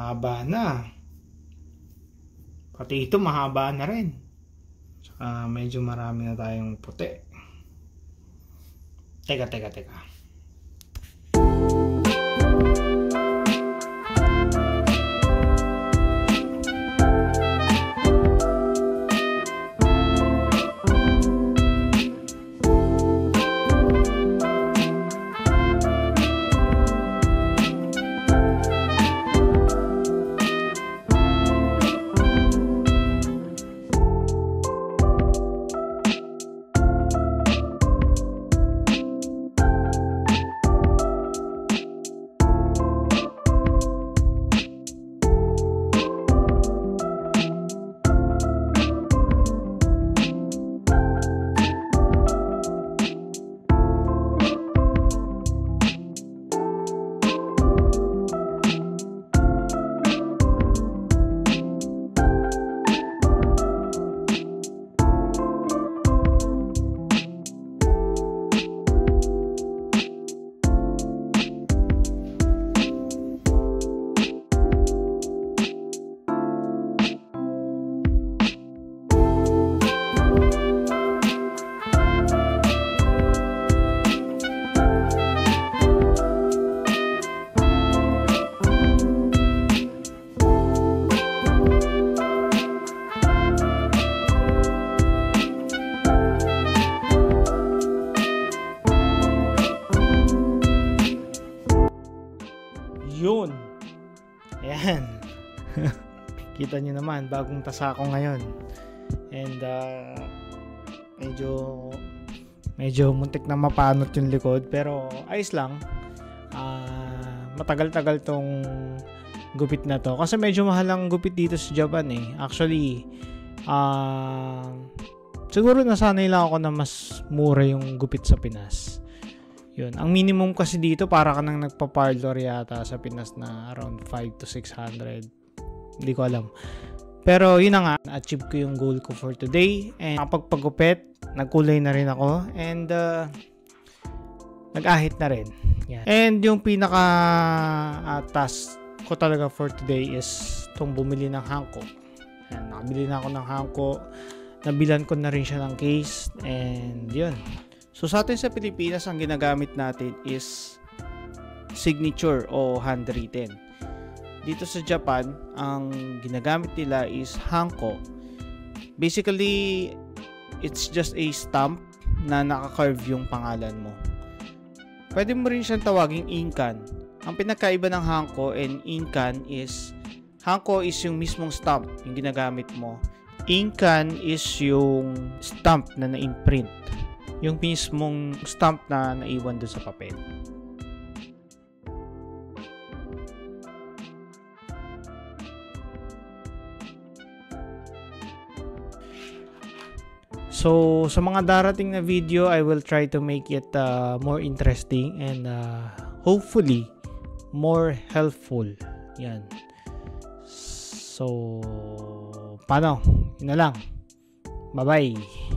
mahaba na. Pati ito mahaba na rin. Tsaka medyo marami na tayong puti. Teka. Yun. Ayan. Kita nyo naman, bagong tasa ko ngayon. And medyo muntik na mapanot yung likod, pero ayos lang. Matagal-tagal tong gupit na to kasi medyo mahal ang gupit dito sa Japan eh. Actually, siguro nasanay lang ako na mas mura yung gupit sa Pinas. Yun. Ang minimum kasi dito para ka nang nagpa-parlor yata sa Pinas na around 5 to 600. Hindi ko alam. Pero yun na nga, na-achieve ko yung goal ko for today. And kapag-pagupit, nagkulay na rin ako. And nag-ahit na rin. Yan. And yung pinaka task ko talaga for today is itong bumili ng hangko. Yan, nakabili na ako ng hangko. Nabilan ko na rin siya ng case. And yun. So sa atin sa Pilipinas, ang ginagamit natin is signature o handwritten. Dito sa Japan, ang ginagamit nila is hangko. Basically, it's just a stamp na naka-carve yung pangalan mo. Pwede mo rin siyang tawaging inkan. Ang pinakaiba ng hangko and inkan is, hangko is yung mismong stamp, yung ginagamit mo. Inkan is yung stamp na na-imprint. Yung mismong stamp na naiwan doon sa papel. So, sa mga darating na video, I will try to make it more interesting and hopefully more helpful. Yan. So, paano? Yun na lang. Bye-bye.